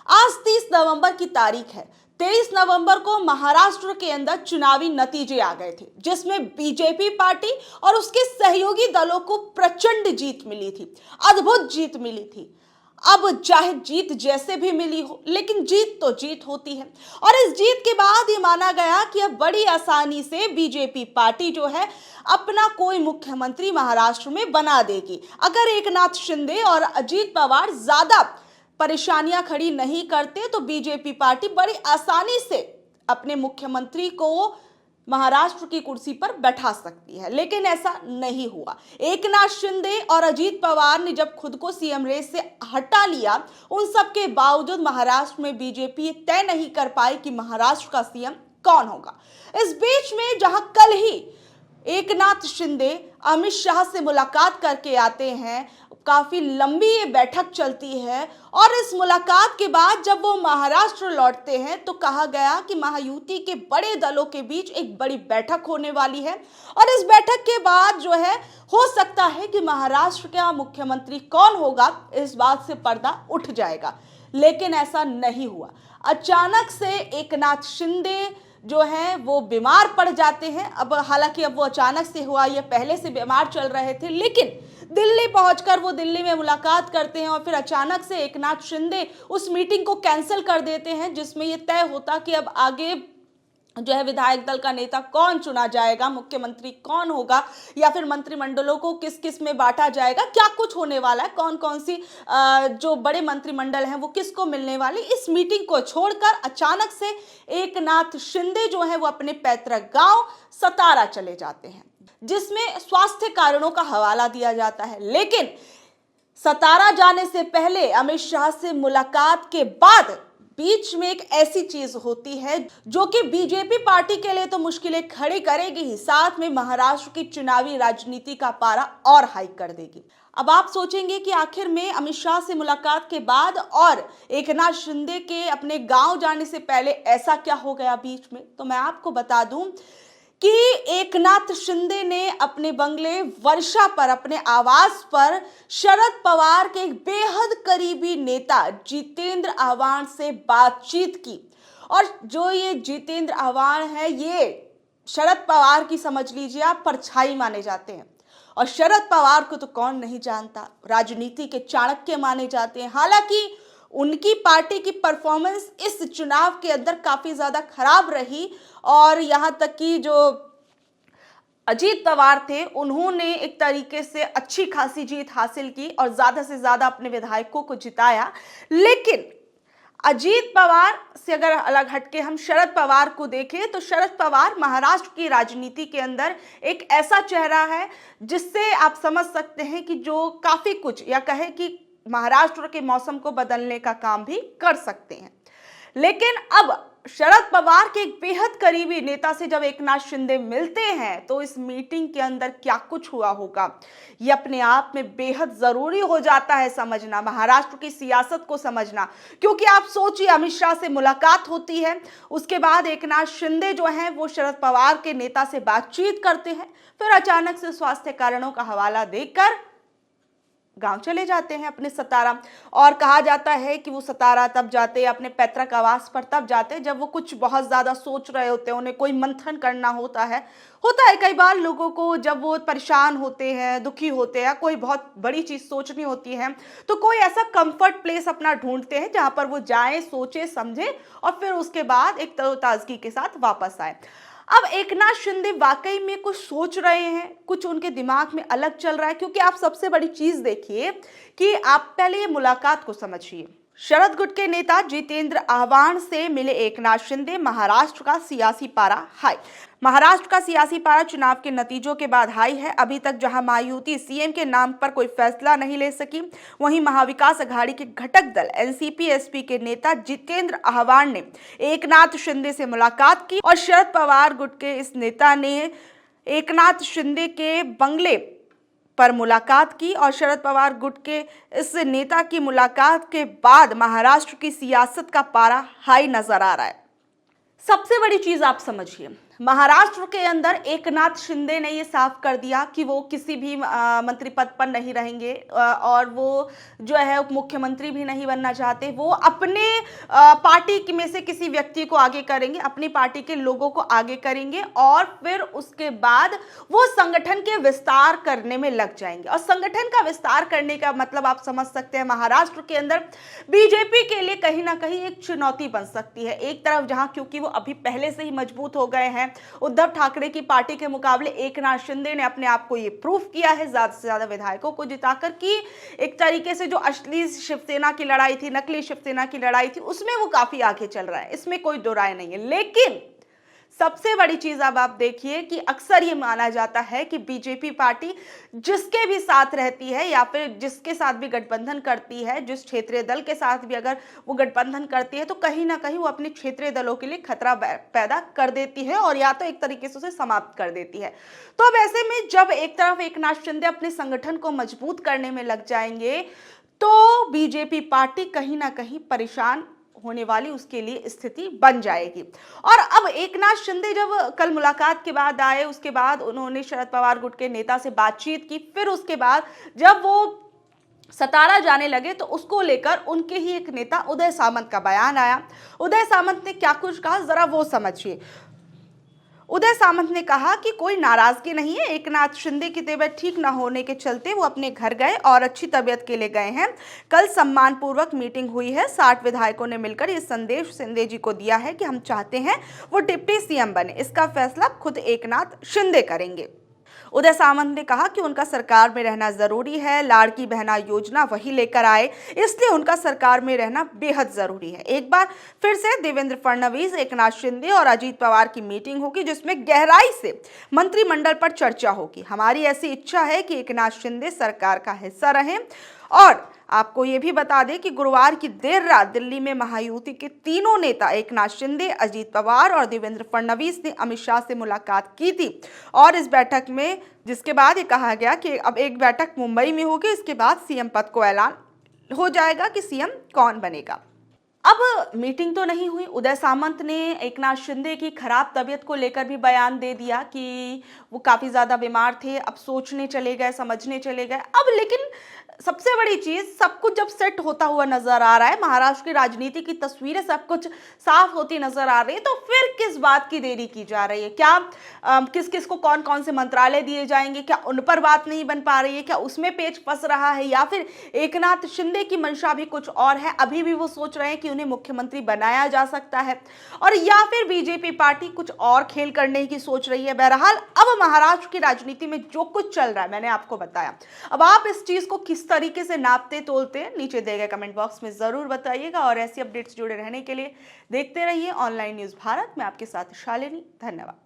आज 30 नवंबर की तारीख है। 23 नवंबर को महाराष्ट्र के अंदर चुनावी नतीजे आ गए थे, जिसमें बीजेपी पार्टी और उसके सहयोगी दलों को प्रचंड जीत मिली थी, अद्भुत जीत मिली थी। अब चाहे जीत जैसे भी मिली हो, लेकिन जीत तो जीत होती है। और इस जीत के बाद ये माना गया कि अब बड़ी आसानी से बीजेपी पार्टी जो है अपना कोई मुख्यमंत्री महाराष्ट्र में बना देगी, अगर एकनाथ शिंदे और अजीत पवार ज्यादा परेशानियां खड़ी नहीं करते तो बीजेपी पार्टी बड़ी आसानी से अपने मुख्यमंत्री को महाराष्ट्र की कुर्सी पर बैठा सकती है। लेकिन ऐसा नहीं हुआ। एकनाथ शिंदे और अजीत पवार ने जब खुद को सीएम रेस से हटा लिया, उन सब के बावजूद महाराष्ट्र में बीजेपी तय नहीं कर पाई कि महाराष्ट्र का सीएम कौन होगा। इस बीच में जहां कल ही एकनाथ शिंदे अमित शाह से मुलाकात करके आते हैं, काफी लंबी ये बैठक चलती है और इस मुलाकात के बाद जब वो महाराष्ट्र लौटते हैं तो कहा गया कि महायुति के बड़े दलों के बीच एक बड़ी बैठक होने वाली है और इस बैठक के बाद जो है हो सकता है कि महाराष्ट्र का मुख्यमंत्री कौन होगा इस बात से पर्दा उठ जाएगा। लेकिन ऐसा नहीं हुआ। अचानक से एकनाथ शिंदे जो है वो बीमार पड़ जाते हैं। अब हालांकि अब वो अचानक से हुआ, ये पहले से बीमार चल रहे थे, लेकिन दिल्ली पहुंचकर वो दिल्ली में मुलाकात करते हैं और फिर अचानक से एकनाथ शिंदे उस मीटिंग को कैंसिल कर देते हैं जिसमें ये तय होता कि अब आगे जो है विधायक दल का नेता कौन चुना जाएगा, मुख्यमंत्री कौन होगा, या फिर मंत्रिमंडलों को किस किस में बांटा जाएगा, क्या कुछ होने वाला है, कौन कौन सी जो बड़े मंत्रिमंडल हैं वो किसको मिलने वाले। इस मीटिंग को छोड़कर अचानक से एकनाथ शिंदे जो है वो अपने पैतृक गांव सतारा चले जाते हैं, जिसमें स्वास्थ्य कारणों का हवाला दिया जाता है। लेकिन सतारा जाने से पहले अमित शाह से मुलाकात के बाद बीच में एक ऐसी चीज होती है जो कि बीजेपी पार्टी के लिए तो मुश्किलें खड़ी करेगी ही, साथ में महाराष्ट्र की चुनावी राजनीति का पारा और हाई कर देगी। अब आप सोचेंगे कि आखिर में अमित शाह से मुलाकात के बाद और एकनाथ शिंदे के अपने गांव जाने से पहले ऐसा क्या हो गया बीच में। तो मैं आपको बता दूं कि एकनाथ शिंदे ने अपने बंगले वर्षा पर, अपने आवास पर शरद पवार के एक बेहद करीबी नेता जितेंद्र आव्हाड से बातचीत की। और जो ये जितेंद्र आव्हाड है, ये शरद पवार की समझ लीजिए आप परछाई माने जाते हैं। और शरद पवार को तो कौन नहीं जानता, राजनीति के चाणक्य माने जाते हैं। हालांकि उनकी पार्टी की परफॉर्मेंस इस चुनाव के अंदर काफी ज्यादा खराब रही और यहां तक कि जो अजीत पवार थे उन्होंने एक तरीके से अच्छी खासी जीत हासिल की और ज्यादा से ज्यादा अपने विधायकों को जिताया। लेकिन अजीत पवार से अगर अलग हटके हम शरद पवार को देखें तो शरद पवार महाराष्ट्र की राजनीति के अंदर एक ऐसा चेहरा है जिससे आप समझ सकते हैं कि जो काफी कुछ, या कहे कि महाराष्ट्र के मौसम को बदलने का काम भी कर सकते हैं। लेकिन अब शरद पवार के एक बेहद करीबी नेता से जब एकनाथ शिंदे मिलते हैं तो इस मीटिंग के अंदर क्या कुछ हुआ होगा ये अपने आप में बेहद जरूरी हो जाता है समझना, महाराष्ट्र की सियासत को समझना। क्योंकि आप सोचिए, अमित शाह से मुलाकात होती है, उसके बाद एकनाथ शिंदे जो हैं वो शरद पवार के नेता से बातचीत करते हैं, फिर अचानक से स्वास्थ्य कारणों का हवाला देकर गांव चले जाते हैं अपने सतारा। और कहा जाता है कि वो सतारा तब जाते हैं, अपने पैतृक आवास पर तब जाते हैं जब वो कुछ बहुत ज्यादा सोच रहे होते हैं, उन्हें कोई मंथन करना होता है कई बार लोगों को, जब वो परेशान होते हैं, दुखी होते हैं, कोई बहुत बड़ी चीज सोचनी होती है तो कोई ऐसा कंफर्ट प्लेस अपना ढूंढते हैं जहां पर वो जाएं, सोचे समझे और फिर उसके बाद एक तरोताजगी के साथ वापस आए। अब एकनाथ शिंदे वाकई में कुछ सोच रहे हैं, कुछ उनके दिमाग में अलग चल रहा है। क्योंकि आप सबसे बड़ी चीज देखिए कि आप पहले ये मुलाकात को समझिए। शरद गुट के नेता जितेंद्र आव्हाड से मिले एकनाथ शिंदे, महाराष्ट्र का सियासी पारा हाई। महाराष्ट्र का सियासी पारा चुनाव के नतीजों के बाद हाई है। अभी तक जहां महायुति सीएम के नाम पर कोई फैसला नहीं ले सकी, वहीं महाविकास अघाड़ी के घटक दल एनसीपी एसपी के नेता जितेंद्र आव्हाड ने एकनाथ शिंदे से मुलाकात की और शरद पवार गुट के इस नेता ने एकनाथ शिंदे के बंगले पर मुलाकात की। और शरद पवार गुट के इस नेता की मुलाकात के बाद महाराष्ट्र की सियासत का पारा हाई नजर आ रहा है। सबसे बड़ी चीज आप समझिए, महाराष्ट्र के अंदर एकनाथ शिंदे ने ये साफ कर दिया कि वो किसी भी मंत्री पद पर नहीं रहेंगे और वो जो है उप मुख्यमंत्री भी नहीं बनना चाहते। वो अपने पार्टी में से किसी व्यक्ति को आगे करेंगे, अपनी पार्टी के लोगों को आगे करेंगे और फिर उसके बाद वो संगठन के विस्तार करने में लग जाएंगे। और संगठन का विस्तार करने का मतलब आप समझ सकते हैं, महाराष्ट्र के अंदर बीजेपी के लिए कहीं ना कहीं एक चुनौती बन सकती है। एक तरफ जहां क्योंकि वो अभी पहले से ही मजबूत हो गए हैं, उद्धव ठाकरे की पार्टी के मुकाबले एकनाथ शिंदे ने अपने आप को ये प्रूफ किया है ज्यादा से ज्यादा विधायकों को जिताकर कि एक तरीके से जो असली शिवसेना की लड़ाई थी, नकली शिवसेना की लड़ाई थी, उसमें वो काफी आगे चल रहा है, इसमें कोई दो राय नहीं है। लेकिन सबसे बड़ी चीज अब आप देखिए कि अक्सर ये माना जाता है कि बीजेपी पार्टी जिसके भी साथ रहती है या फिर जिसके साथ भी गठबंधन करती है, जिस क्षेत्रीय दल के साथ भी अगर वो गठबंधन करती है, तो कहीं ना कहीं वो अपने क्षेत्रीय दलों के लिए खतरा पैदा कर देती है और या तो एक तरीके से उसे समाप्त कर देती है। तो अब ऐसे में जब एक तरफ एकनाथ शिंदे अपने संगठन को मजबूत करने में लग जाएंगे तो बीजेपी पार्टी कहीं ना कहीं परेशान होने वाली उसके लिए स्थिति बन जाएगी। और अब एकनाथ शिंदे जब कल मुलाकात के बाद आए, उसके बाद उन्होंने शरद पवार गुट के नेता से बातचीत की, फिर उसके बाद जब वो सतारा जाने लगे तो उसको लेकर उनके ही एक नेता उदय सामंत का बयान आया। उदय सामंत ने क्या कुछ कहा जरा वो समझिए। उदय सामंत ने कहा कि कोई नाराजगी नहीं है, एकनाथ शिंदे की तबीयत ठीक न होने के चलते वो अपने घर गए और अच्छी तबीयत के लिए गए हैं। कल सम्मानपूर्वक मीटिंग हुई है, 60 विधायकों ने मिलकर ये संदेश शिंदे जी को दिया है कि हम चाहते हैं वो डिप्टी सीएम बने, इसका फैसला खुद एकनाथ शिंदे करेंगे। उदय सामंत ने कहा कि उनका सरकार में रहना जरूरी है, लाड़की बहना योजना वही लेकर आए, इसलिए उनका सरकार में रहना बेहद जरूरी है। एक बार फिर से देवेंद्र फडणवीस, एकनाथ शिंदे और अजीत पवार की मीटिंग होगी जिसमें गहराई से मंत्रिमंडल पर चर्चा होगी। हमारी ऐसी इच्छा है कि एकनाथ शिंदे सरकार का हिस्सा रहें। और आपको ये भी बता दें कि गुरुवार की देर रात दिल्ली में महायुति के तीनों नेता एकनाथ शिंदे, अजीत पवार और देवेंद्र फडणवीस ने अमित शाह से मुलाकात की थी और इस बैठक में जिसके बाद ये कहा गया कि अब एक बैठक मुंबई में होगी, इसके बाद सीएम पद को ऐलान हो जाएगा कि सीएम कौन बनेगा। अब मीटिंग तो नहीं हुई, उदय सामंत ने एकनाथ शिंदे की खराब तबीयत को लेकर भी बयान दे दिया कि वो काफ़ी ज़्यादा बीमार थे, अब सोचने चले गए, समझने चले गए। अब लेकिन सबसे बड़ी चीज़, सब कुछ जब सेट होता हुआ नजर आ रहा है, महाराष्ट्र की राजनीति की तस्वीरें सब कुछ साफ होती नजर आ रही है, तो फिर किस बात की देरी की जा रही है? क्या किस किस को कौन कौन से मंत्रालय दिए जाएंगे, क्या उन पर बात नहीं बन पा रही है, क्या उसमें पेच फंस रहा है, या फिर एकनाथ शिंदे की मंशा भी कुछ और है, अभी भी वो सोच रहे हैं कि उन्हें मुख्यमंत्री बनाया जा सकता है, और या फिर बीजेपी पार्टी कुछ और खेल करने की सोच रही है। बहरहाल अब महाराष्ट्र की राजनीति में जो कुछ चल रहा है मैंने आपको बताया। अब आप इस चीज को किस तरीके से नापते तोलते नीचे दिए गए कमेंट बॉक्स में जरूर बताइएगा और ऐसी अपडेट्स जुड़े रहने के लिए देखते रहिए ऑनलाइन न्यूज भारत। मैं आपके साथ शालिनी, धन्यवाद।